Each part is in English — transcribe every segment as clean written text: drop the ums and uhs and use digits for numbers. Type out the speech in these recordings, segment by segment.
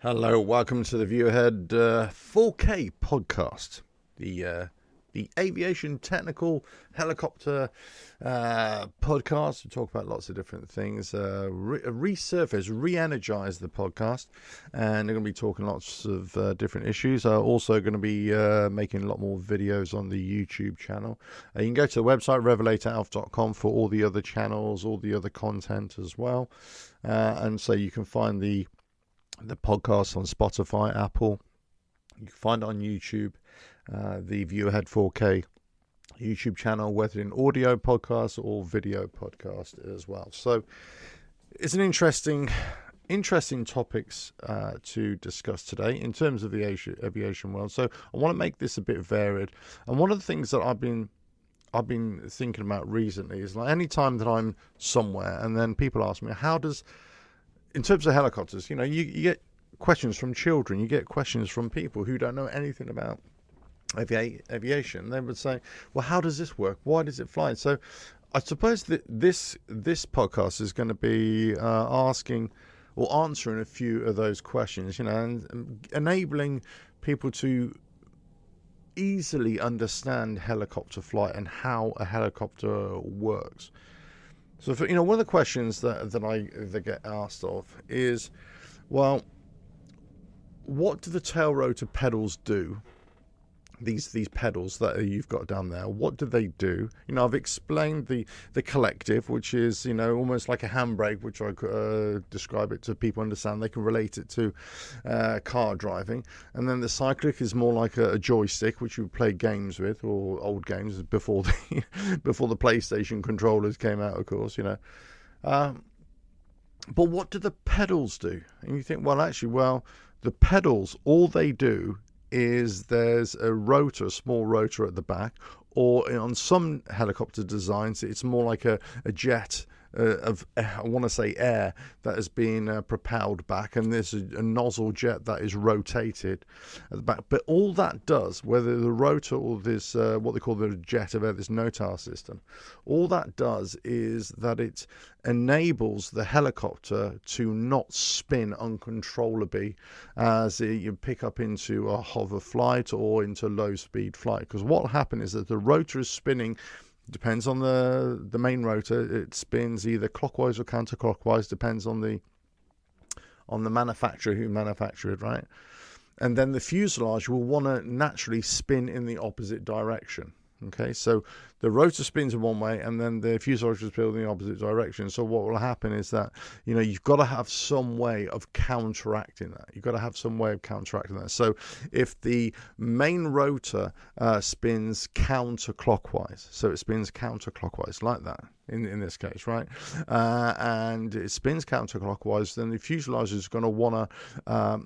Hello, welcome to the Viewerhead 4K podcast, the aviation technical helicopter podcast. We talk about lots of different things. Re-energize the podcast, and they're going to be talking lots of different issues. Also going to be making a lot more videos on the YouTube channel. You can go to the website revelatoralf.com for all the other channels, all the other content as well, and so you can find the podcast on Spotify, Apple. You can find it on YouTube, the Viewerhead 4K YouTube channel, whether in audio podcast or video podcast as well. So it's an interesting topics to discuss today in terms of the aviation world. So I want to make this a bit varied. And one of the things that I've been thinking about recently is, like, any time that I'm somewhere and then people ask me, in terms of helicopters, you get questions from children, you get questions from people who don't know anything about aviation. They would say, well, how does this work? Why does it fly? So I suppose that this podcast is going to be asking or answering a few of those questions, and enabling people to easily understand helicopter flight and how a helicopter works. So, one of the questions that I get asked of is, well, what do the tail rotor pedals do? These pedals that you've got down there, what do they do? I've explained the collective, which is almost like a handbrake, which I could describe it to people understand. They can relate it to car driving. And then the cyclic is more like a joystick, which you play games with, or old games before the before the PlayStation controllers came out, of course. But what do the pedals do? And you think, the pedals, all they do is there's a rotor, a small rotor at the back, or on some helicopter designs, it's more like a jet of, I want to say, air that is being propelled back, and there's a nozzle jet that is rotated at the back. But all that does, whether the rotor or this, what they call the jet of air, this notar system, all that does is that it enables the helicopter to not spin uncontrollably as you pick up into a hover flight or into low speed flight. Because what will happen is that the rotor is spinning. Depends on the main rotor. It spins either clockwise or counterclockwise, depends on the manufacturer who manufactured it, right? And then the fuselage will want to naturally spin in the opposite direction. Okay, so the rotor spins in one way, and then the fuselage will spin in the opposite direction. So what will happen is that you've got to have some way of counteracting that. So if the main rotor spins counterclockwise, so it spins counterclockwise like that in this case, right? And it spins counterclockwise, then the fuselage is going to want to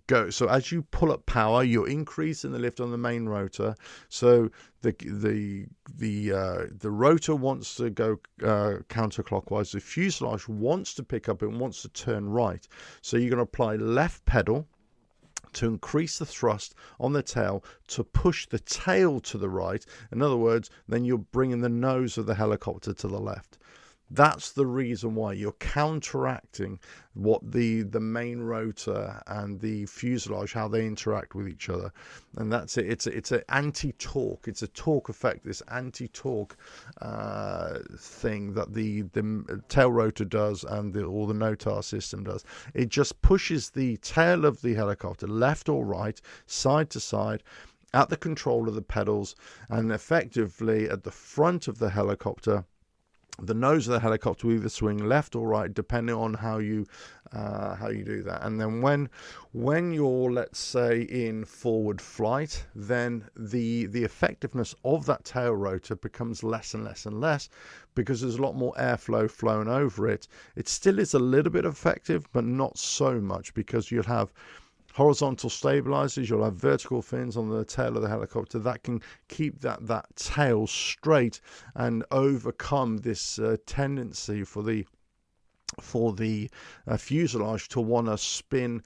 go. So as you pull up power, you're increasing the lift on the main rotor. So the rotor wants to go counterclockwise. The fuselage wants to pick up and wants to turn right. So you're going to apply left pedal to increase the thrust on the tail to push the tail to the right. In other words, then you're bringing the nose of the helicopter to the left. That's the reason why you're counteracting what the main rotor and the fuselage, how they interact with each other. And that's it. It's an anti-torque. It's a torque effect, this anti-torque thing that the tail rotor does and or the notar system does. It just pushes the tail of the helicopter left or right, side to side, at the control of the pedals, and effectively at the front of the helicopter. The nose of the helicopter will either swing left or right, depending on how you do that. And then when you're, let's say, in forward flight, then the effectiveness of that tail rotor becomes less and less and less, because there's a lot more airflow flowing over it. It still is a little bit effective, but not so much, because you'll have horizontal stabilizers, you'll have vertical fins on the tail of the helicopter that can keep that tail straight and overcome this tendency for the fuselage to want to spin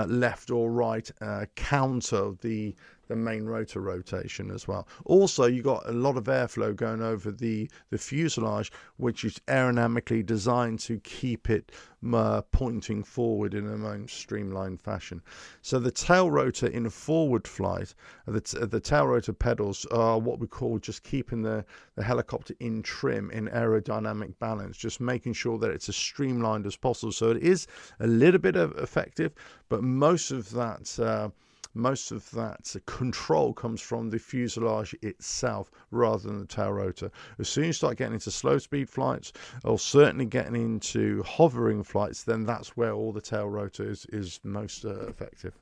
left or right, counter the the main rotor rotation as well. Also, you got a lot of airflow going over the fuselage, which is aerodynamically designed to keep it pointing forward in a more streamlined fashion. So the tail rotor in forward flight, the tail rotor pedals are what we call just keeping the helicopter in trim, in aerodynamic balance, just making sure that it's as streamlined as possible. So it is a little bit effective, but most of that control comes from the fuselage itself rather than the tail rotor. As soon as you start getting into slow speed flights, or certainly getting into hovering flights, then that's where all the tail rotor is most effective.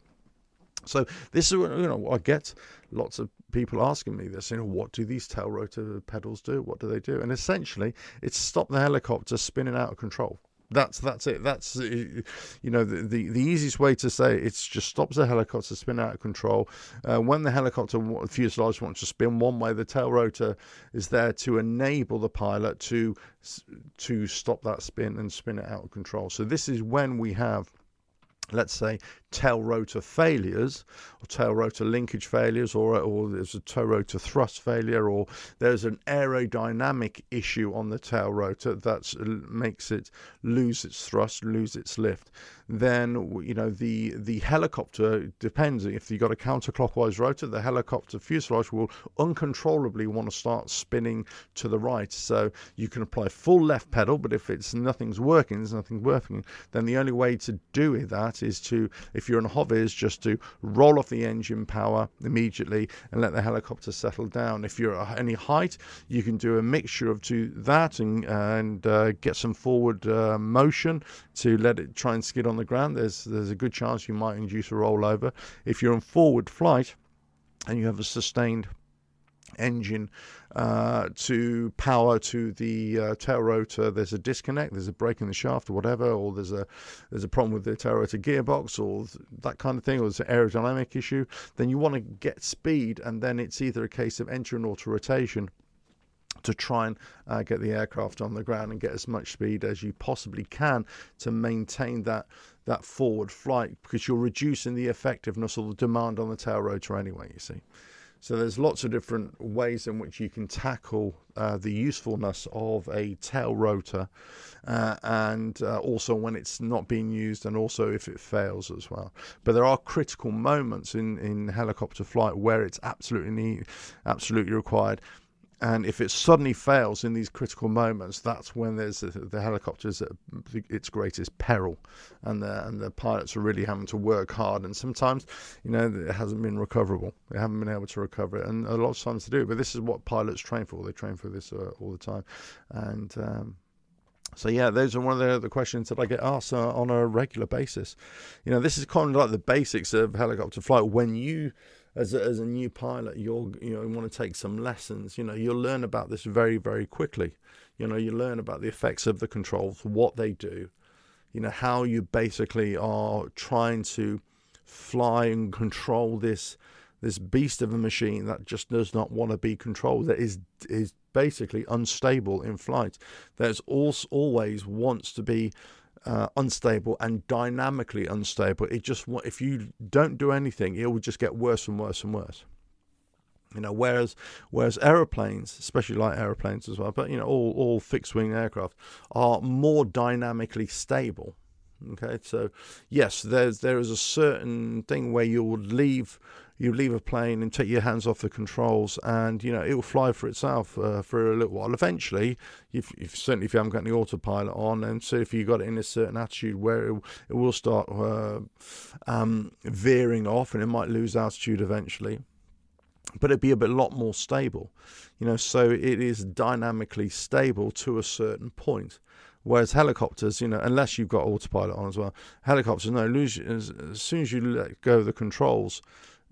So this is, I get lots of people asking me this, what do these tail rotor pedals do? What do they do? And essentially, it's stop the helicopter spinning out of control. That's it. That's the easiest way to say it. It's just stops the helicopter spin out of control. When the helicopter fuselage wants to spin one way, the tail rotor is there to enable the pilot to stop that spin and spin it out of control. So this is when we have, let's say, tail rotor failures, or tail rotor linkage failures, or there's a tail rotor thrust failure, or there's an aerodynamic issue on the tail rotor that makes it lose its thrust, lose its lift. Then the helicopter, depends, if you've got a counterclockwise rotor, the helicopter fuselage will uncontrollably want to start spinning to the right. So you can apply full left pedal, but if nothing's working, then the only way to do that is to, if you're in a hover, is just to roll off the engine power immediately and let the helicopter settle down. If you're at any height, you can do a mixture of that and get some forward motion to let it try and skid on the ground. There's a good chance you might induce a rollover. If you're in forward flight and you have a sustained engine to power to the tail rotor, there's a disconnect, there's a break in the shaft or whatever, or there's a problem with the tail rotor gearbox or that kind of thing, or there's an aerodynamic issue, then you want to get speed, and then it's either a case of entering auto rotation to try and get the aircraft on the ground and get as much speed as you possibly can to maintain that forward flight, because you're reducing the effectiveness or the demand on the tail rotor anyway, you see. So there's lots of different ways in which you can tackle the usefulness of a tail rotor, and also when it's not being used, and also if it fails as well. But there are critical moments in helicopter flight where it's absolutely required. And if it suddenly fails in these critical moments, that's when the helicopter's at its greatest peril, and the pilots are really having to work hard. And sometimes, it hasn't been recoverable. They haven't been able to recover it, and a lot of times to do it. But this is what pilots train for. They train for this all the time. And so yeah, those are one of the questions that I get asked on a regular basis. This is kind of like the basics of helicopter flight. When you as a new pilot, you want to take some lessons. You'll learn about this very, very quickly. You learn about the effects of the controls, what they do, how you basically are trying to fly and control this beast of a machine that just does not want to be controlled, that is basically unstable in flight. There's always wants to be unstable and dynamically unstable. If you don't do anything, it will just get worse and worse and worse. Whereas aeroplanes, especially light aeroplanes as well, but all fixed wing aircraft are more dynamically stable. Okay, so yes, there is a certain thing where you leave a plane and take your hands off the controls, and it will fly for itself for a little while. Eventually, certainly if you haven't got any autopilot on, and so if you got it in a certain attitude where it will start veering off, and it might lose altitude eventually, but it'd be a lot more stable. So it is dynamically stable to a certain point. Whereas helicopters, unless you've got autopilot on as well, helicopters, as soon as you let go of the controls,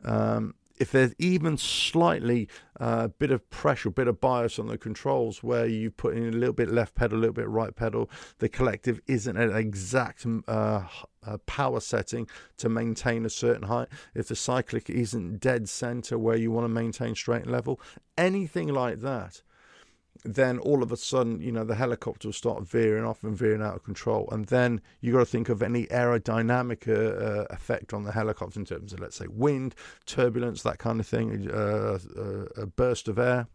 if there's even slightly bit of pressure, bit of bias on the controls, where you put in a little bit left pedal, a little bit right pedal, the collective isn't at an exact power setting to maintain a certain height. If the cyclic isn't dead center where you want to maintain straight and level, anything like that, then all of a sudden, the helicopter will start veering off and veering out of control. And then you got to think of any aerodynamic effect on the helicopter in terms of, let's say, wind, turbulence, that kind of thing, a burst of air.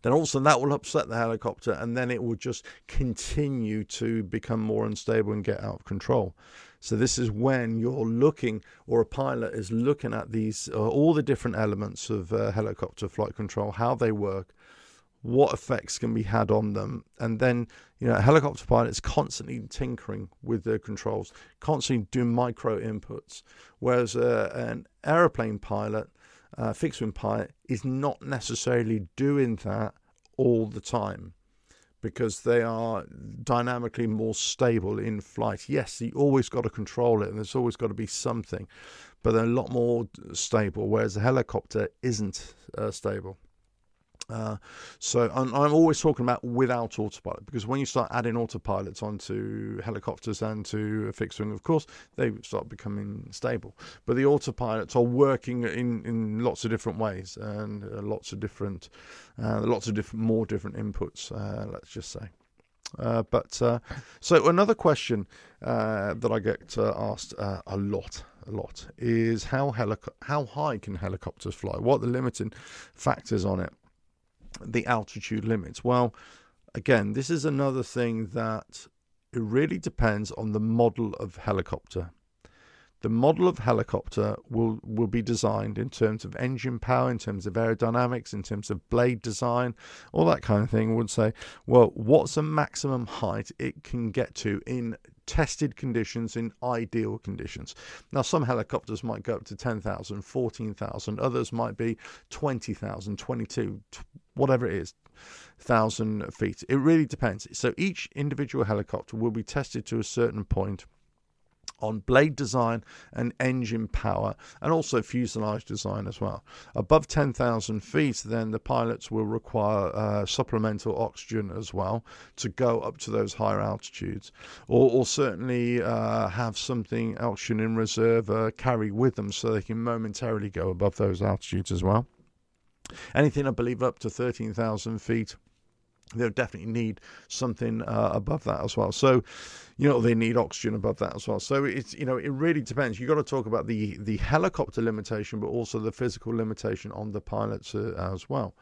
Then also that will upset the helicopter, and then it will just continue to become more unstable and get out of control. So this is when you're looking, or a pilot is looking at these, all the different elements of helicopter flight control, how they work, what effects can be had on them. And then, a helicopter pilot is constantly tinkering with the controls, constantly doing micro inputs, whereas an aeroplane pilot, fixed wing pilot, is not necessarily doing that all the time, because they are dynamically more stable in flight. Yes, you always got to control it, and there's always got to be something, but they're a lot more stable, whereas a helicopter isn't stable. So I'm always talking about without autopilot, because when you start adding autopilots onto helicopters and to fixed wing, of course, they start becoming stable. But the autopilots are working in lots of different ways, and lots of different more different inputs, let's just say. So another question that I get asked a lot is how high can helicopters fly? What are the limiting factors on it? The altitude limits. Well, again, this is another thing that it really depends on the model of helicopter. The model of helicopter will be designed in terms of engine power, in terms of aerodynamics, in terms of blade design, all that kind of thing. Would say, well, what's the maximum height it can get to in tested conditions, in ideal conditions? Now, some helicopters might go up to 10,000, 14,000. Others might be 20,000, 22, whatever it is, 1,000 feet. It really depends. So each individual helicopter will be tested to a certain point on blade design and engine power, and also fuselage design as well. Above 10,000 feet, then the pilots will require supplemental oxygen as well to go up to those higher altitudes, or certainly have something oxygen in reserve carry with them so they can momentarily go above those altitudes as well. Anything, I believe, up to 13,000 feet, they'll definitely need something above that as well. So, they need oxygen above that as well. So it's, it really depends. You've got to talk about the helicopter limitation, but also the physical limitation on the pilots as well.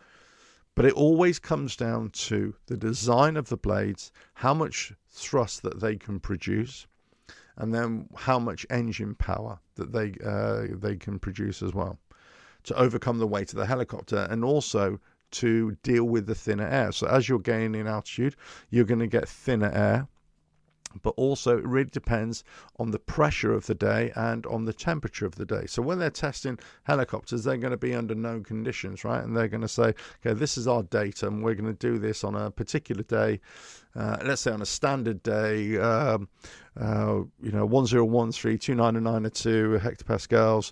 But it always comes down to the design of the blades, how much thrust that they can produce, and then how much engine power that they can produce as well, to overcome the weight of the helicopter, and also to deal with the thinner air. So as you're gaining altitude, you're going to get thinner air, but also it really depends on the pressure of the day and on the temperature of the day. So when they're testing helicopters, they're going to be under known conditions, right? And they're going to say, okay, this is our data, and we're going to do this on a particular day. Let's say on a standard day, 1013, 29902 hectopascals,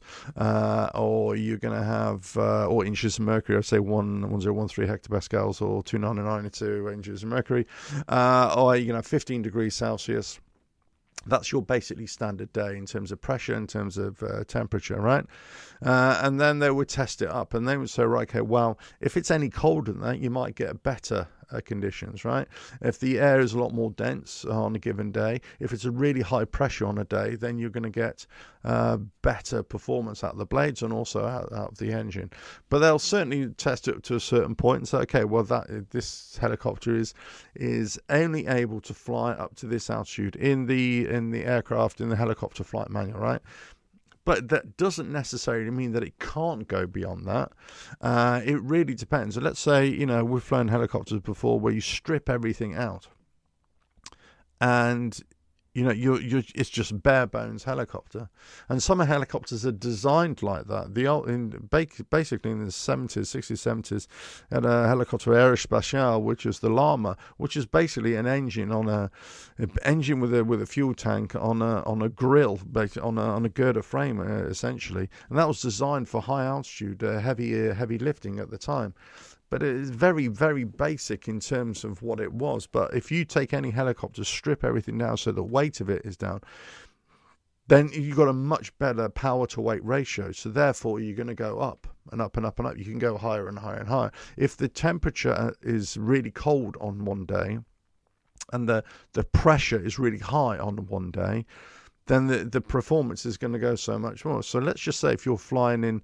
or you're going to have, or inches of mercury, I'd say 1013 hectopascals, or 29902 inches of mercury, or you're going to have 15 degrees Celsius. That's your basically standard day in terms of pressure, in terms of temperature, right? And then they would test it up, and they would say, right, okay, well, if it's any colder than that, you might get better conditions, right? If the air is a lot more dense on a given day, if it's a really high pressure on a day, then you're going to get better performance out of the blades and also out of the engine. But they'll certainly test it to a certain point and say, okay, well, this helicopter is only able to fly up to this altitude in the aircraft, in the helicopter flight manual, right? But that doesn't necessarily mean that it can't go beyond that. It really depends. So let's say, we've flown helicopters before where you strip everything out, and it's just bare bones helicopter. And some helicopters are designed like that. Basically in the 60s, 70s, had a helicopter Aerospatiale, which is the Llama, which is basically an engine with a fuel tank on a grill, on a girder frame, essentially. And that was designed for high altitude, heavy lifting at the time. But it is very, very basic in terms of what it was. But if you take any helicopter, strip everything down so the weight of it is down, then you've got a much better power to weight ratio. So therefore, you're going to go up and up and up and up. You can go higher and higher and higher. If the temperature is really cold on one day and the pressure is really high on one day, then the performance is going to go so much more. So let's just say if you're flying in,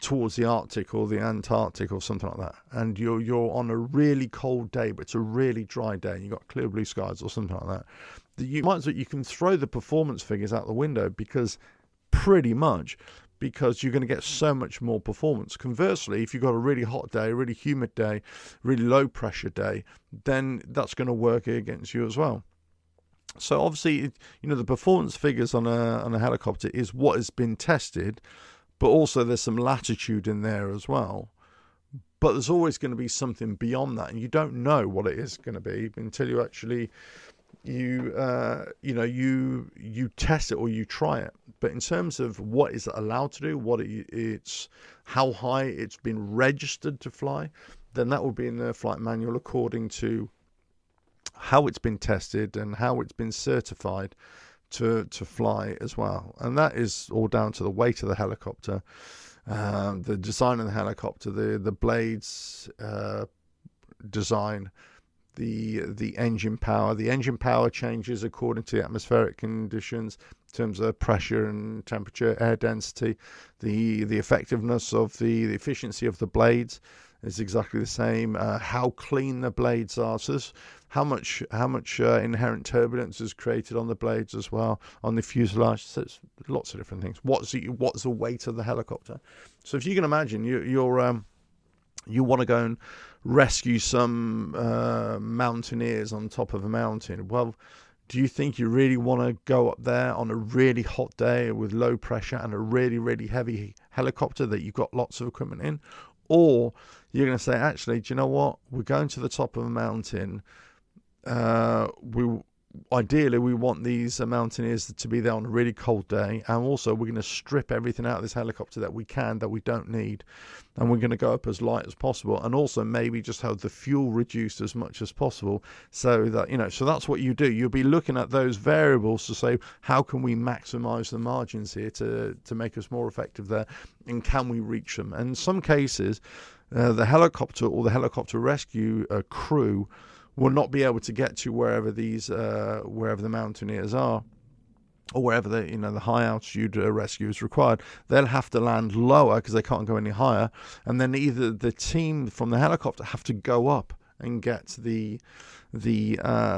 towards the Arctic or the Antarctic or something like that, and you're on a really cold day, but it's a really dry day, and you've got clear blue skies or something like that, you can throw the performance figures out the window because you're going to get so much more performance. Conversely, if you've got a really hot day, a really humid day, really low pressure day, then that's going to work against you as well. So obviously, the performance figures on a helicopter is what has been tested, but also there's some latitude in there as well. But there's always going to be something beyond that, and you don't know what it is going to be until you actually you test it or you try it. But in terms of what is allowed to do, how high it's been registered to fly, then that will be in the flight manual according to how it's been tested and how it's been certified to fly as well. And that is all down to the weight of the helicopter, the design of the helicopter, the blades design, the engine power. The engine power changes according to the atmospheric conditions in terms of pressure and temperature, air density. The effectiveness of the efficiency of the blades is exactly the same. How clean the blades are. So this, how much inherent turbulence is created on the blades as well, on the fuselage. So it's lots of different things. What's the weight of the helicopter? So if you can imagine, you want to go and rescue some mountaineers on top of a mountain. Well, do you think you really want to go up there on a really hot day with low pressure and a really, really heavy helicopter that you've got lots of equipment in? Or you're going to say, actually, do you know what? We're going to the top of a mountain. Ideally, we want these mountaineers to be there on a really cold day, and also we're going to strip everything out of this helicopter that we don't need, and we're going to go up as light as possible, and also maybe just have the fuel reduced as much as possible, so that so that's what you do. You'll be looking at those variables to say, how can we maximize the margins here to make us more effective there, and can we reach them? And in some cases, the helicopter or the helicopter rescue crew will not be able to get to wherever the mountaineers are, or wherever the high altitude rescue is required. They'll have to land lower because they can't go any higher, and then either the team from the helicopter have to go up and get the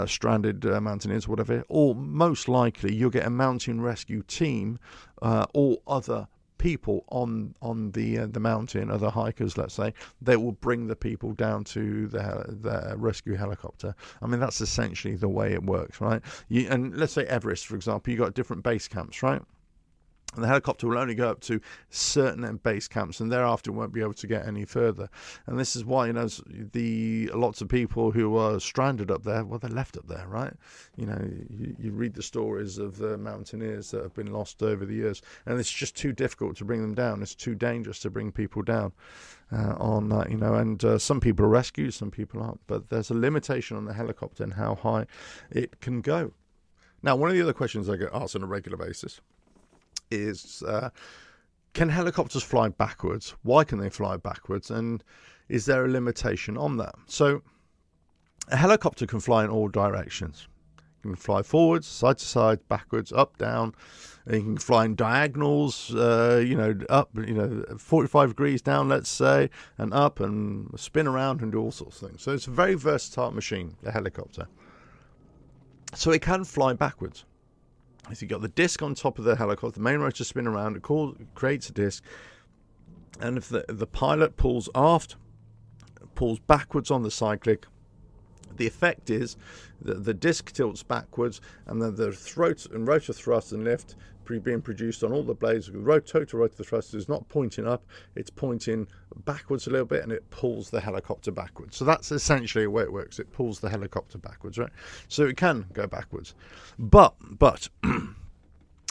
stranded mountaineers, whatever, or most likely you'll get a mountain rescue team or other people on the mountain, other hikers, let's say, they will bring the people down to the rescue helicopter. I mean, that's essentially the way it works, right? And let's say Everest, for example, you got different base camps, right? And the helicopter will only go up to certain base camps, and thereafter won't be able to get any further. And this is why, lots of people who are stranded up there, well, they're left up there, right? You read the stories of the mountaineers that have been lost over the years, and it's just too difficult to bring them down. It's too dangerous to bring people down on that, and some people are rescued, some people aren't. But there's a limitation on the helicopter and how high it can go. Now, one of the other questions I get asked on a regular basis is, can helicopters fly backwards? Why can they fly backwards? And is there a limitation on that? So a helicopter can fly in all directions. You can fly forwards, side to side, backwards, up, down. And you can fly in diagonals, up, 45 degrees down, let's say, and up, and spin around and do all sorts of things. So it's a very versatile machine, the helicopter. So it can fly backwards. So you've got the disc on top of the helicopter, the main rotor spin around, it creates a disc, and if the pilot pulls aft, pulls backwards on the cyclic, the effect is that the disc tilts backwards, and then the rotor thrust and lift being produced on all the blades. The total rotor thrust is not pointing up, it's pointing backwards a little bit, and it pulls the helicopter backwards. So that's essentially the way it works. It pulls the helicopter backwards, right? So it can go backwards. But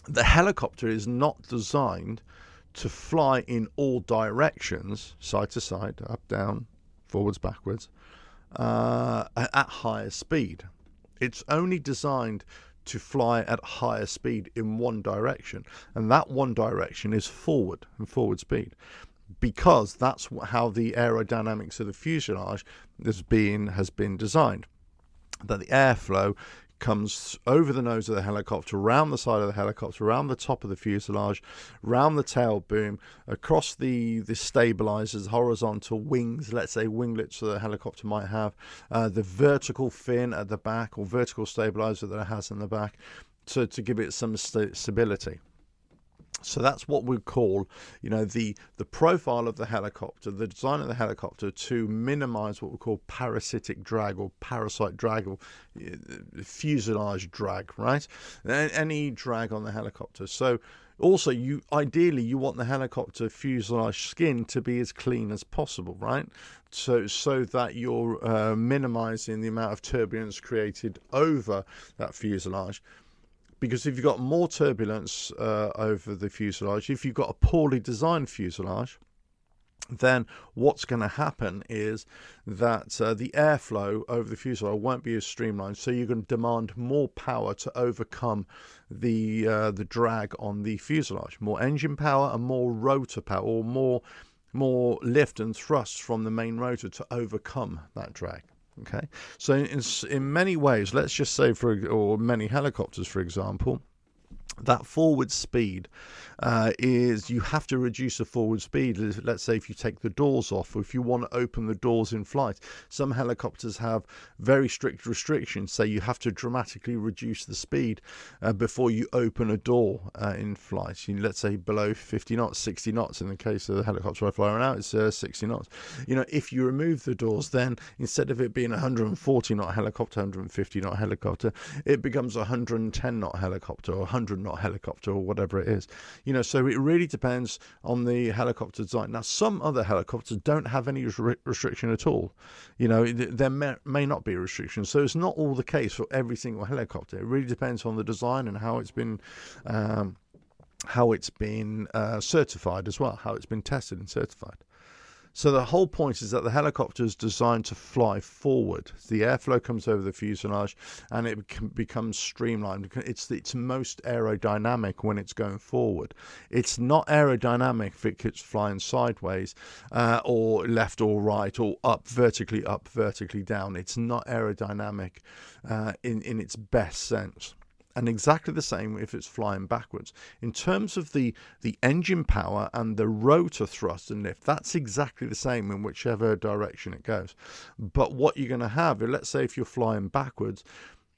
the helicopter is not designed to fly in all directions, side to side, up, down, forwards, backwards, at higher speed. It's only designed to fly at higher speed in one direction, and that one direction is forward and forward speed, because that's how the aerodynamics of the fuselage has been designed. That the airflow comes over the nose of the helicopter, around the side of the helicopter, around the top of the fuselage, around the tail boom, across the stabilizers, horizontal wings, let's say winglets that the helicopter might have, the vertical fin at the back, or vertical stabilizer that it has in the back, to give it some stability. So that's what we call, the profile of the helicopter, the design of the helicopter, to minimize what we call parasitic drag or parasite drag, or fuselage drag, right? Any drag on the helicopter. So also, ideally you want the helicopter fuselage skin to be as clean as possible, right? So that you're minimizing the amount of turbulence created over that fuselage. Because if you've got more turbulence over the fuselage, if you've got a poorly designed fuselage, then what's going to happen is that the airflow over the fuselage won't be as streamlined. So you're going to demand more power to overcome the drag on the fuselage. More engine power and more rotor power, or more lift and thrust from the main rotor to overcome that drag. Okay, so in many ways, let's just say or many helicopters, for example, that forward speed is, you have to reduce the forward speed. Let's say if you take the doors off, or if you want to open the doors in flight. Some helicopters have very strict restrictions, say you have to dramatically reduce the speed before you open a door in flight. Let's say below 50 knots, 60 knots in the case of the helicopter I fly around now, it's 60 knots. If you remove the doors, then instead of it being a 140 knot helicopter, 150 knot helicopter, it becomes a 110 knot helicopter, or 100 knot helicopter, or whatever it is. So it really depends on the helicopter design. Now, some other helicopters don't have any restriction at all. There may not be a restriction. So it's not all the case for every single helicopter. It really depends on the design and how it's been certified as well, how it's been tested and certified. So the whole point is that the helicopter is designed to fly forward. The airflow comes over the fuselage and it becomes streamlined. It's most aerodynamic when it's going forward. It's not aerodynamic if it's flying sideways or left or right, or up, vertically down. It's not aerodynamic in its best sense. And exactly the same if it's flying backwards. In terms of the engine power and the rotor thrust and lift, that's exactly the same in whichever direction it goes. But what you're going to have, let's say if you're flying backwards,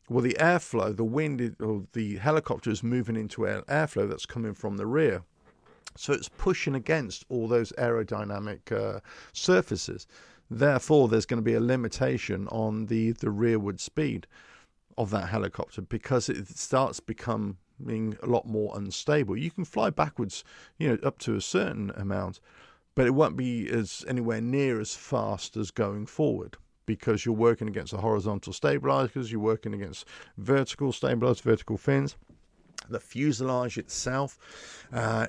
well, the airflow, the wind, or the helicopter is moving into airflow that's coming from the rear. So it's pushing against all those aerodynamic surfaces. Therefore, there's going to be a limitation on the rearward speed of that helicopter, because it starts becoming a lot more unstable. You can fly backwards, up to a certain amount, but it won't be anywhere near as fast as going forward, because you're working against the horizontal stabilizers, you're working against vertical stabilizers, vertical fins. The fuselage itself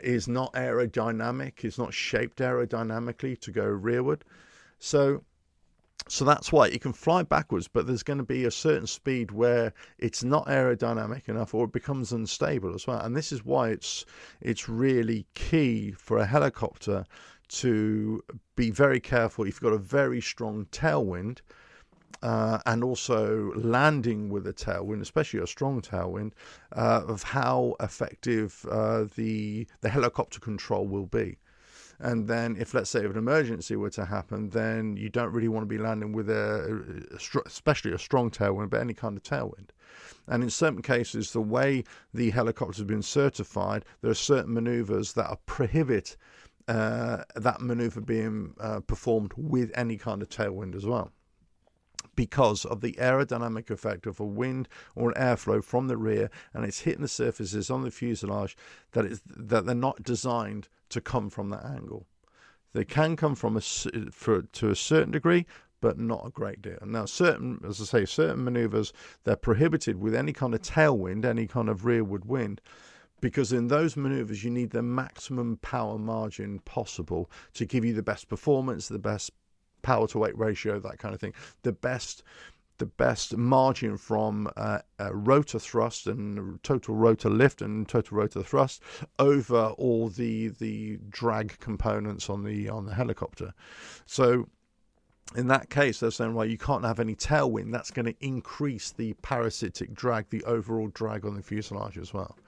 is not aerodynamic, it's not shaped aerodynamically to go rearward. So that's why you can fly backwards, but there's going to be a certain speed where it's not aerodynamic enough, or it becomes unstable as well. And this is why it's really key for a helicopter to be very careful if you've got a very strong tailwind, and also landing with a tailwind, especially a strong tailwind, of how effective the helicopter control will be. And then if, let's say, if an emergency were to happen, then you don't really want to be landing with especially a strong tailwind, but any kind of tailwind. And in certain cases, the way the helicopter has been certified, there are certain maneuvers that prohibit that maneuver being performed with any kind of tailwind as well, because of the aerodynamic effect of a wind or an airflow from the rear, and it's hitting the surfaces on the fuselage that they're not designed to come from that angle. They can come from to a certain degree, but not a great deal. Now, certain maneuvers, they're prohibited with any kind of tailwind, any kind of rearward wind, because in those maneuvers you need the maximum power margin possible to give you the best performance, the best power to weight ratio, that kind of thing, the best the best margin from rotor thrust and total rotor lift and total rotor thrust over all the drag components on the helicopter. So in that case, they're saying, well, you can't have any tailwind. That's going to increase the parasitic drag, the overall drag on the fuselage as well.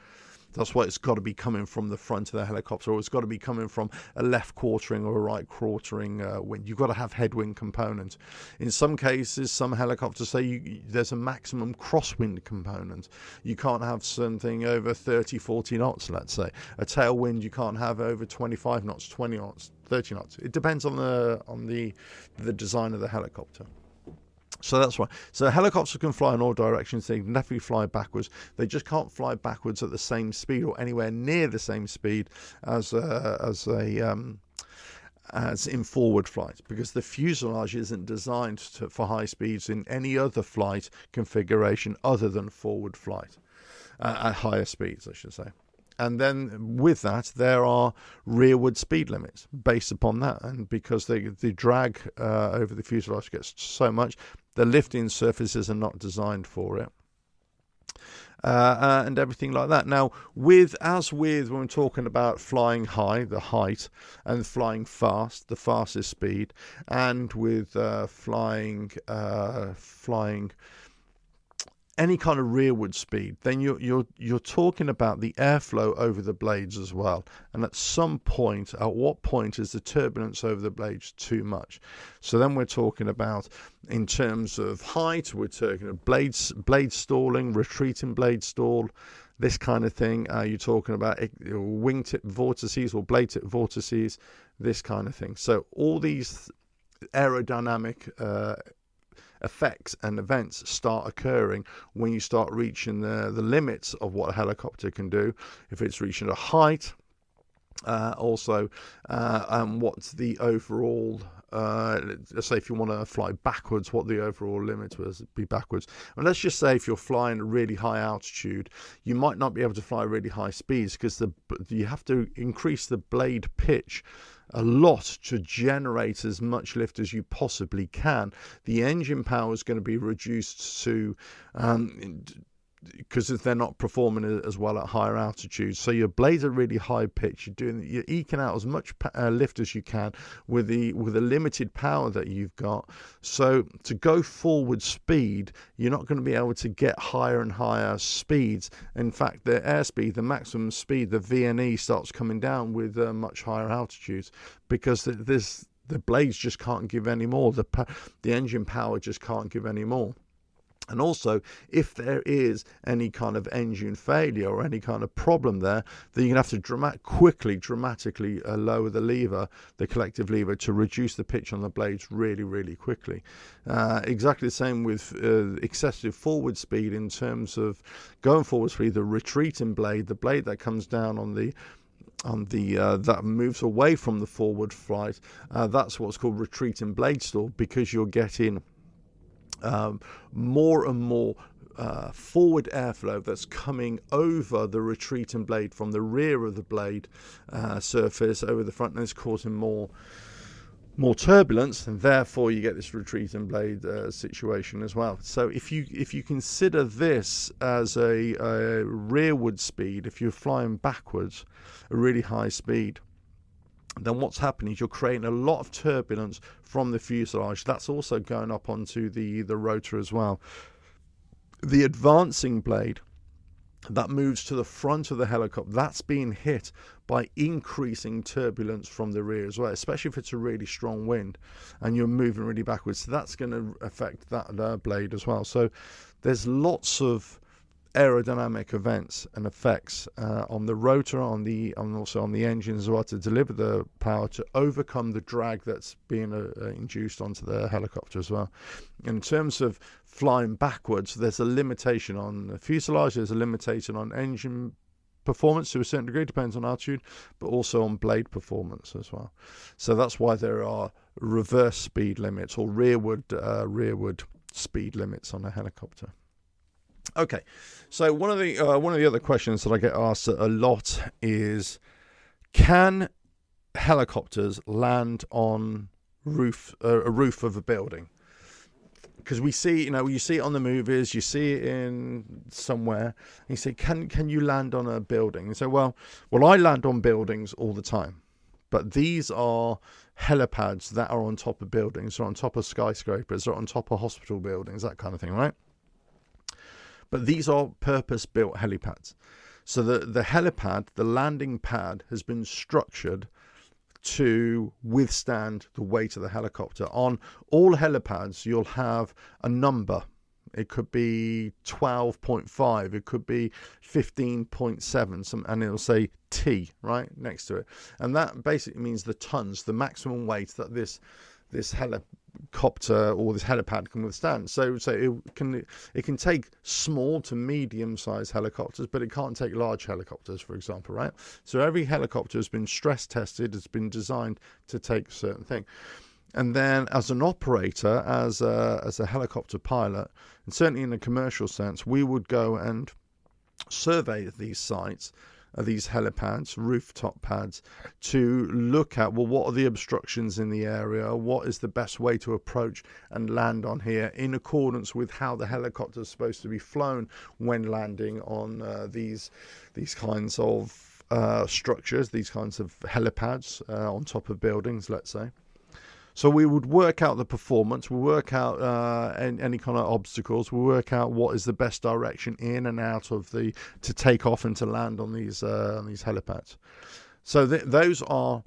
That's why it's got to be coming from the front of the helicopter, or it's got to be coming from a left quartering or a right quartering wind. You've got to have headwind component. In some cases, some helicopters say there's a maximum crosswind component. You can't have something over 30, 40 knots, let's say. A tailwind you can't have over 25 knots, 20 knots, 30 knots. It depends on the design of the helicopter. So that's why. So helicopters can fly in all directions. They can definitely fly backwards. They just can't fly backwards at the same speed or anywhere near the same speed as in forward flight, because the fuselage isn't designed for high speeds in any other flight configuration other than forward flight at higher speeds, I should say. And then with that, there are rearward speed limits based upon that. And because the drag over the fuselage gets so much, the lifting surfaces are not designed for it. And everything like that. Now, when we're talking about flying high, the height, and flying fast, the fastest speed, and with flying any kind of rearward speed, then you're talking about the airflow over the blades as well. And at what point is the turbulence over the blades too much? So then we're talking about, in terms of height, we're talking of blade stalling, retreating blade stall, this kind of thing. You're talking about wingtip vortices or blade tip vortices, this kind of thing. So all these aerodynamic effects and events start occurring when you start reaching the limits of what a helicopter can do. If it's reaching a height, and what's the overall, let's say if you want to fly backwards, what the overall limit was be backwards. And let's just say if you're flying at really high altitude, you might not be able to fly really high speeds because you have to increase the blade pitch a lot to generate as much lift as you possibly can. The engine power is going to be reduced to because they're not performing as well at higher altitudes. So your blades are really high pitch. You're eking out as much lift as you can with the limited power that you've got. So to go forward speed, you're not going to be able to get higher and higher speeds. In fact, the airspeed, the maximum speed, the VNE starts coming down with much higher altitudes, because the blades just can't give any more. The engine power just can't give any more. And also, if there is any kind of engine failure or any kind of problem there, then you're going to have to dramatically lower the collective lever, to reduce the pitch on the blades really, really quickly. Exactly the same with excessive forward speed. In terms of going forward speed, the retreating blade, the blade that comes down that moves away from the forward flight, that's what's called retreating blade stall, because you're getting more and more forward airflow that's coming over the retreating blade from the rear of the blade surface over the front, and it's causing more turbulence, and therefore you get this retreating blade situation as well. So if you consider this as a rearward speed, if you're flying backwards, a really high speed, then what's happening is you're creating a lot of turbulence from the fuselage. That's also going up onto the rotor as well. The advancing blade that moves to the front of the helicopter, that's being hit by increasing turbulence from the rear as well, especially if it's a really strong wind and you're moving really backwards. So that's going to affect that blade as well. So there's lots of aerodynamic events and effects on the rotor, and also on the engine as well, to deliver the power to overcome the drag that's being induced onto the helicopter as well. In terms of flying backwards, there's a limitation on the fuselage, there's a limitation on engine performance to a certain degree, depends on altitude, but also on blade performance as well. So that's why there are reverse speed limits or rearward speed limits on a helicopter. Okay, so one of the other questions that I get asked a lot is, can helicopters land on a roof of a building? because we see, you see it on the movies, you see it in somewhere, and you say, can you land on a building? And so, well, I land on buildings all the time, but these are helipads that are on top of buildings, or on top of skyscrapers, or on top of hospital buildings, that kind of thing, right? But these are purpose-built helipads. So the helipad, the landing pad, has been structured to withstand the weight of the helicopter. On all helipads, you'll have a number. It could be 12.5, it could be 15.7, and it'll say T right next to it. And that basically means the tons, the maximum weight that this helicopter or this helipad can withstand. So it can take small to medium sized helicopters, but it can't take large helicopters, for example, right? So every helicopter has been stress tested, it's been designed to take a certain thing. And then as an operator, as a helicopter pilot, and certainly in a commercial sense, we would go and survey these sites, these helipads, rooftop pads, to look at, well, what are the obstructions in the area? What is the best way to approach and land on here in accordance with how the helicopter is supposed to be flown when landing on these kinds of structures, these kinds of helipads on top of buildings, let's say. So we would work out the performance, we'll work out any kind of obstacles, we'll work out what is the best direction in and out of to take off and to land on these helipads. So those are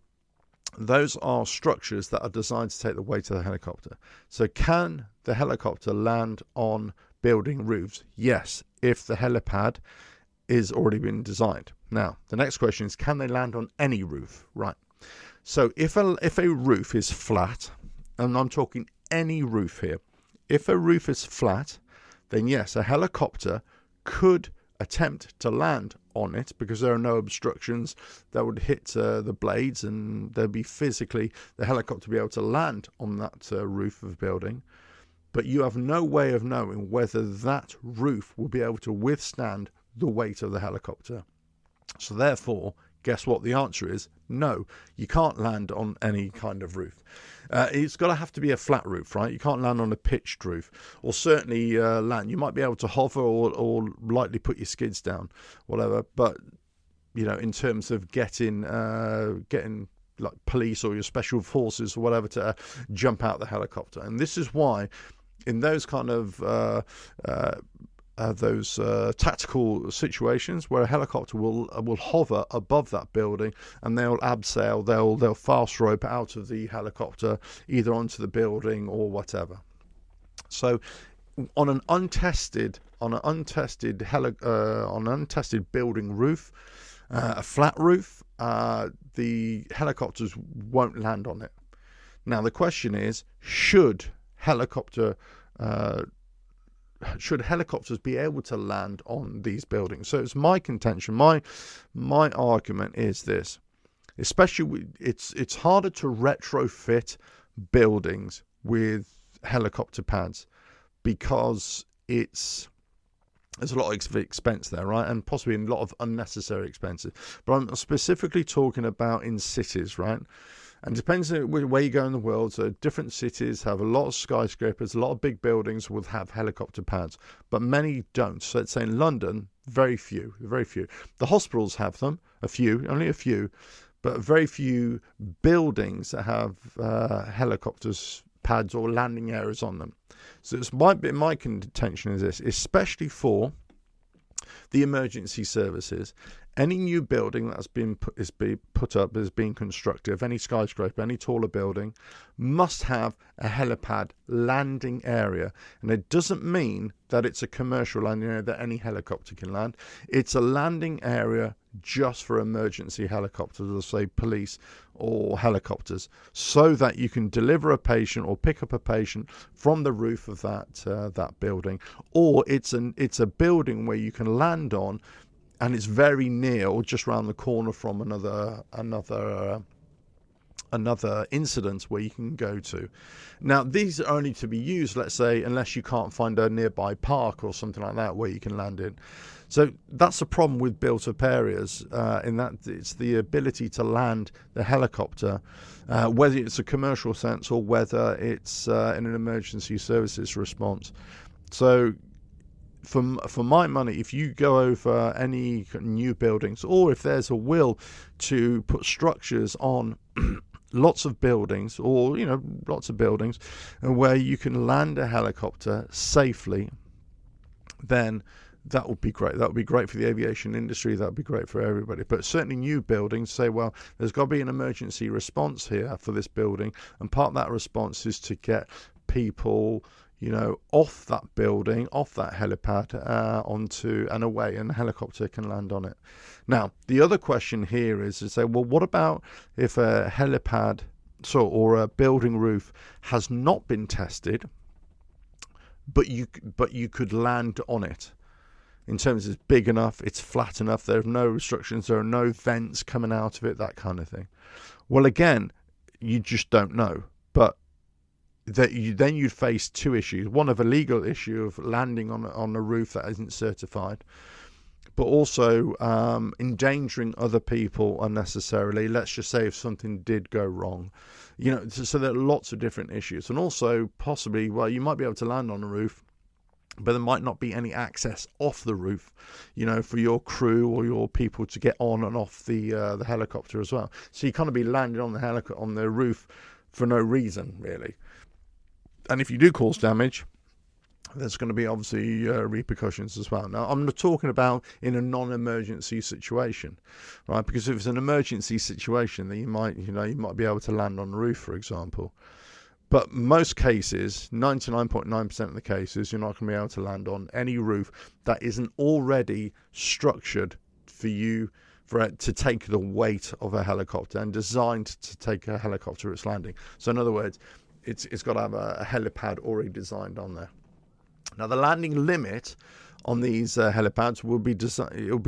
structures that are designed to take the weight of the helicopter. So can the helicopter land on building roofs? Yes, if the helipad is already been designed. Now, the next question is, can they land on any roof? Right. So if a roof is flat, and I'm talking any roof here, if a roof is flat, then yes, a helicopter could attempt to land on it because there are no obstructions that would hit the blades, and there'd be physically the helicopter be able to land on that roof of a building. But you have no way of knowing whether that roof will be able to withstand the weight of the helicopter. So therefore, guess what the answer is? No, you can't land on any kind of roof. It's got to have to be a flat roof, right? You can't land on a pitched roof, or certainly land. You might be able to hover or lightly put your skids down, whatever. But in terms of getting like police or your special forces or whatever to jump out the helicopter, and this is why in those kind of those tactical situations where a helicopter will hover above that building, and they'll abseil, they'll fast rope out of the helicopter either onto the building or whatever. So on an untested building roof, a flat roof, the helicopters won't land on it. Now the question is, should helicopters be able to land on these buildings? So it's my contention, my argument is this: especially it's harder to retrofit buildings with helicopter pads because there's a lot of expense there, right? And possibly a lot of unnecessary expenses. But I'm specifically talking about in cities, right? And depends on where you go in the world. So different cities have a lot of skyscrapers, a lot of big buildings will have helicopter pads, but many don't. So let's say in London, very few. The hospitals have them, only a few, but very few buildings that have helicopters pads or landing areas on them. So it's my contention is this, especially for the emergency services. Any new building that's being put up, is being constructed, any skyscraper, any taller building, must have a helipad landing area. And it doesn't mean that it's a commercial landing area that any helicopter can land. It's a landing area just for emergency helicopters, or say police or helicopters, so that you can deliver a patient or pick up a patient from the roof of that building. Or it's a building where you can land on, and it's very near or just around the corner from another another incident where you can go to. Now, these are only to be used, let's say, unless you can't find a nearby park or something like that where you can land in. So that's the problem with built-up areas, in that it's the ability to land the helicopter, whether it's a commercial sense or whether it's in an emergency services response. So for my money, if you go over any new buildings, or if there's a will to put structures on lots of buildings, or lots of buildings, and where you can land a helicopter safely, then that would be great. That would be great for the aviation industry. That would be great for everybody. But certainly new buildings say, well, there's got to be an emergency response here for this building, and part of that response is to get people off that building, off that helipad, onto and away, and a helicopter can land on it. Now, the other question here is to say, well, what about if a helipad or a building roof has not been tested, but you could land on it? In terms of it's big enough, it's flat enough, there are no restrictions, there are no vents coming out of it, that kind of thing. Well, again, you just don't know. But then you'd face two issues. One, of a legal issue of landing on a roof that isn't certified, but also endangering other people unnecessarily. Let's just say if something did go wrong. So there are lots of different issues. And also possibly, well, you might be able to land on a roof, but there might not be any access off the roof, for your crew or your people to get on and off the helicopter as well. So you kind of be landing on the roof for no reason, really. And if you do cause damage, there's going to be obviously repercussions as well. Now, I'm not talking about in a non-emergency situation, right? Because if it's an emergency situation, then you might be able to land on the roof, for example. But most cases, 99.9% of the cases, you're not going to be able to land on any roof that isn't already structured for it to take the weight of a helicopter and designed to take a helicopter its landing. So in other words, it's got to have a helipad already designed on there. Now, the landing limit on these helipads will be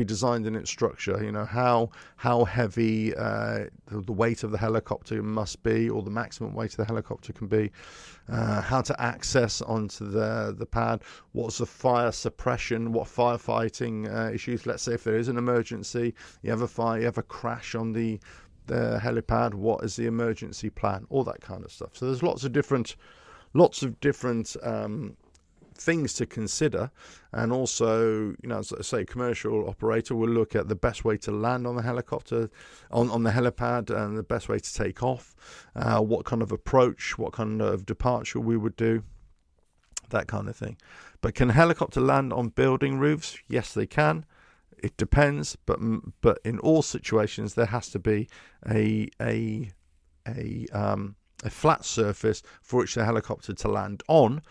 designed in its structure. How heavy the weight of the helicopter must be, or the maximum weight of the helicopter can be. How to access onto the pad. What's the fire suppression? What firefighting issues? Let's say if there is an emergency, you have a fire, you have a crash on the helipad. What is the emergency plan? All that kind of stuff. So there's lots of different things to consider. And also, as I say, commercial operator will look at the best way to land on the helicopter, on the helipad, and the best way to take off, what kind of approach, what kind of departure we would do, that kind of thing. But can a helicopter land on building roofs? Yes, they can. It depends, but in all situations there has to be a flat surface for which the helicopter to land on,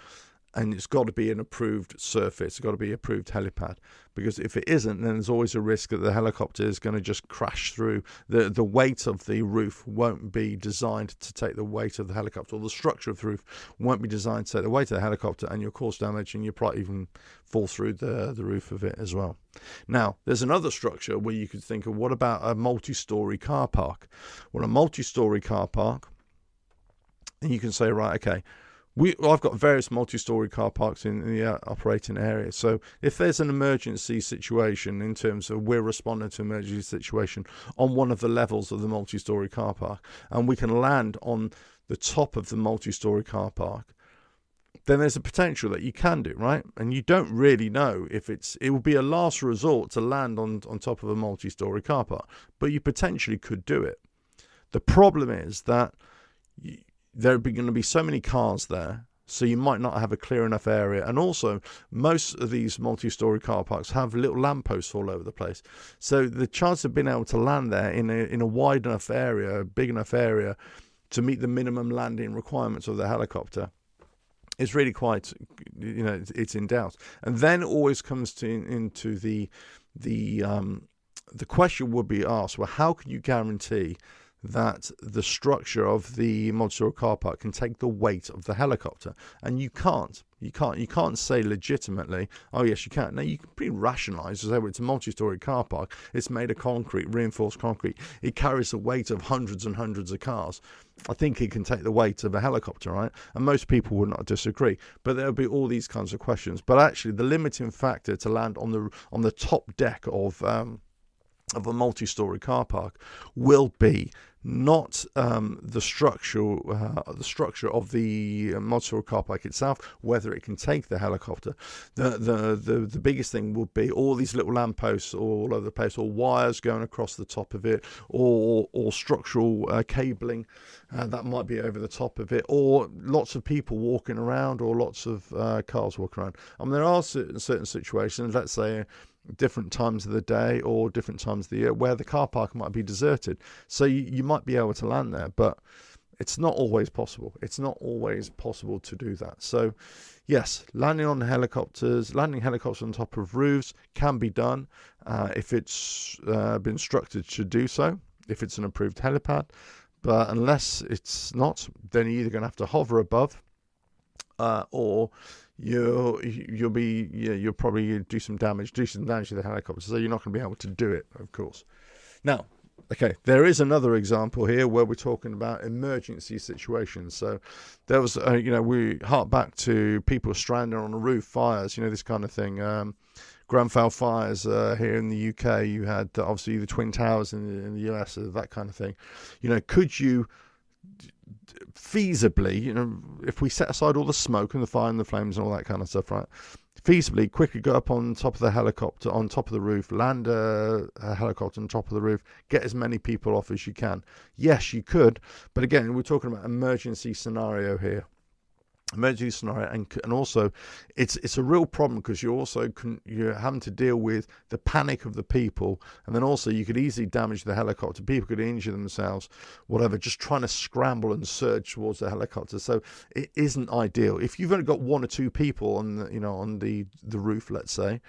and it's got to be an approved surface. It's got to be an approved helipad, because if it isn't, then there's always a risk that the helicopter is going to just crash through. The weight of the roof won't be designed to take the weight of the helicopter, or the structure of the roof won't be designed to take the weight of the helicopter, and you'll cause damage, and you'll probably even fall through the roof of it as well. Now, there's another structure where you could think of, what about a multi-story car park? Well, a multi-story car park, and you can say, right, okay, I've got various multi-story car parks in the operating area. So if there's an emergency situation, in terms of we're responding to an emergency situation on one of the levels of the multi-story car park, and we can land on the top of the multi-story car park, then there's a potential that you can do, right? And you don't really know if it will be a last resort to land on top of a multi-story car park, but you potentially could do it. The problem is that there are going to be so many cars there, so you might not have a clear enough area. And also, most of these multi-story car parks have little lampposts all over the place. So the chance of being able to land there in a wide enough area, a big enough area, to meet the minimum landing requirements of the helicopter is really quite, it's in doubt. And then it always comes into the question would be asked, well, how can you guarantee that the structure of the multi-story car park can take the weight of the helicopter, and you can't say legitimately, oh yes you can. Now you can pretty rationalise, as though it's a multi-story car park, it's made of concrete, reinforced concrete, it carries the weight of hundreds and hundreds of cars. I think it can take the weight of a helicopter, right? And most people would not disagree, but there'll be all these kinds of questions. But actually the limiting factor to land on the top deck of a multi-story car park will be not the structure of the multi-story car park itself, whether it can take the helicopter. The biggest thing will be all these little lampposts all over the place, or wires going across the top of it, or structural cabling that might be over the top of it, or lots of people walking around, or lots of cars walking around. I mean, there are certain situations, let's say different times of the day or different times of the year, where the car park might be deserted, so you might be able to land there, but it's not always possible. It's not always possible to do that. So yes, landing helicopters on top of roofs can be done if it's been structured to do so, if it's an approved helipad. But unless it's not, then you're either going to have to hover above, or you'll probably do some damage to the helicopter, so you're not going to be able to do it, of course. Now, okay, there is another example here where we're talking about emergency situations. So there was, we hark back to people stranded on a roof, fires, this kind of thing. Grenfell fires here in the UK. You had obviously the Twin Towers in the US, that kind of thing. Could you feasibly, if we set aside all the smoke and the fire and the flames and all that kind of stuff, right, feasibly quickly go up on top of the helicopter, on top of the roof, land a helicopter on top of the roof, get as many people off as you can? Yes, you could, but again, we're talking about emergency scenario here. And also it's a real problem, because you're having to deal with the panic of the people, and then also you could easily damage the helicopter. People could injure themselves, whatever, just trying to scramble and surge towards the helicopter. So it isn't ideal. If you've only got one or two people on the roof, let's say,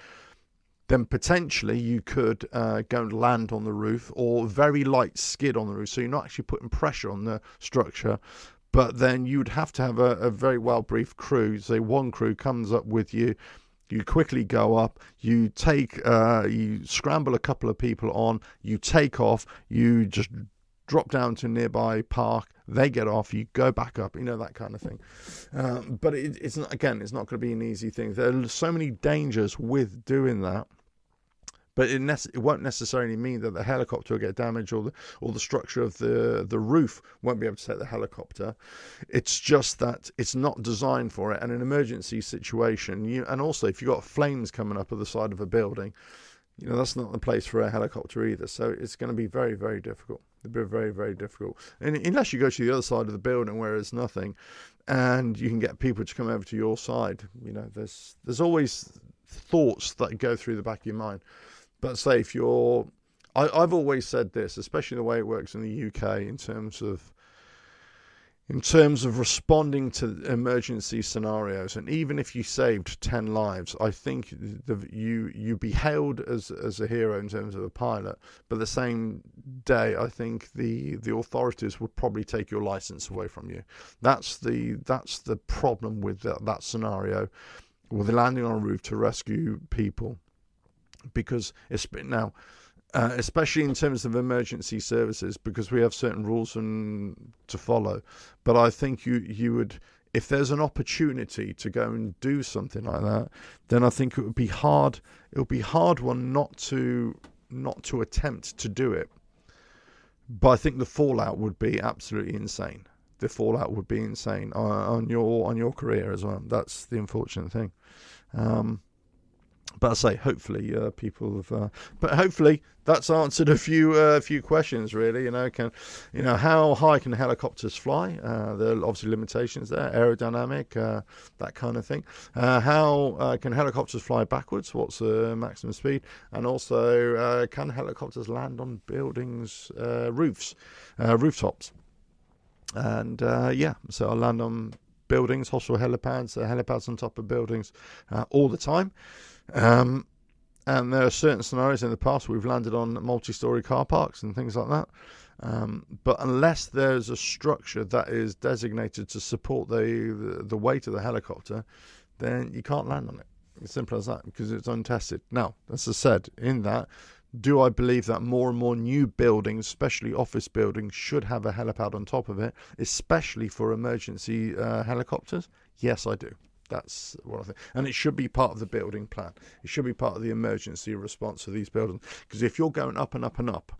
then potentially you could go and land on the roof, or very light skid on the roof, so you're not actually putting pressure on the structure. But then you'd have to have a very well-briefed crew. Say one crew comes up with you, you quickly go up, you scramble a couple of people on, you take off, you just drop down to a nearby park, they get off, you go back up, that kind of thing. But it's not going to be an easy thing. There are so many dangers with doing that. But it won't necessarily mean that the helicopter will get damaged, or the structure of the roof won't be able to take the helicopter. It's just that it's not designed for it. And an emergency situation, and also if you've got flames coming up at the side of a building, that's not the place for a helicopter either. So it's going to be very, very difficult. It'll be very, very difficult. And unless you go to the other side of the building where there's nothing, and you can get people to come over to your side, there's always thoughts that go through the back of your mind. But say if I've always said this, especially the way it works in the UK in terms of responding to emergency scenarios, and even if you saved 10 lives, I think you'd be hailed as a hero in terms of a pilot. But the same day, I think the authorities would probably take your license away from you. That's the problem with that scenario, with landing on a roof to rescue people. Because especially in terms of emergency services, because we have certain rules to follow. But I think you would, if there's an opportunity to go and do something like that, then I think it would be hard. It would be hard one not to attempt to do it. But I think the fallout would be absolutely insane. The fallout would be insane on your career as well. That's the unfortunate thing. But I say, hopefully, people have. But hopefully, that's answered a few questions. Really, how high can helicopters fly? There are obviously limitations there, aerodynamic, that kind of thing. How can helicopters fly backwards? What's the maximum speed? And also, can helicopters land on buildings, rooftops? And so I'll land on buildings, helipads on top of buildings all the time. And there are certain scenarios in the past we've landed on multi-story car parks and things like that. But unless there's a structure that is designated to support the weight of the helicopter, then you can't land on it. It's simple as that, because it's untested. Now, as I said, in that, do I believe that more and more new buildings, especially office buildings, should have a helipad on top of it, especially for emergency helicopters? Yes, I do. That's what I think. And it should be part of the building plan. It should be part of the emergency response for these buildings. Because if you're going up and up and up,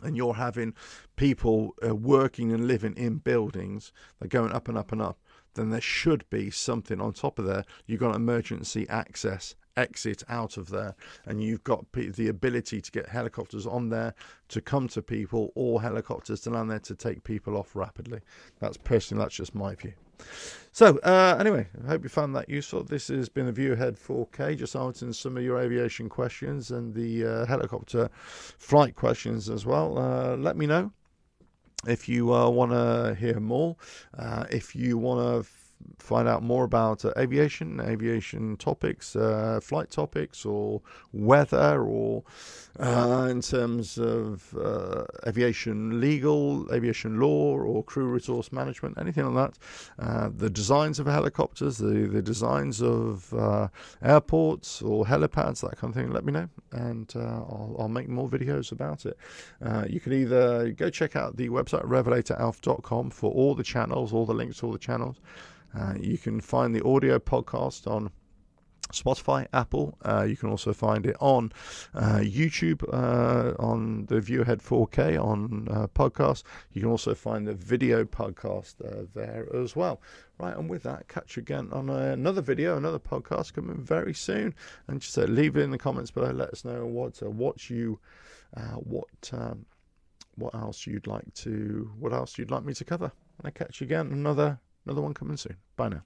and you're having people working and living in buildings that are going up and up and up, then there should be something on top of there. You've got emergency access, exit out of there, and you've got the ability to get helicopters on there to come to people, or helicopters to land there to take people off rapidly. That's just my view. So anyway, I hope you found that useful. This has been a View Ahead 4K, just answering some of your aviation questions and the helicopter flight questions as well. Let me know if you want to hear more, if you want to find out more about aviation topics, flight topics, or weather, or in terms of aviation law, or crew resource management, anything like that. The designs of helicopters, the designs of airports or helipads, that kind of thing, let me know, and I'll make more videos about it. You can either go check out the website revelatoralf.com for all the channels, all the links to all the channels. You can find the audio podcast on Spotify, Apple. You can also find it on YouTube, on the View Ahead 4K on podcast. You can also find the video podcast there as well. Right, and with that, catch you again on another video, another podcast coming very soon. And just leave it in the comments below. Let us know what else you'd like me to cover. And I'll catch you again another one coming soon. Bye now.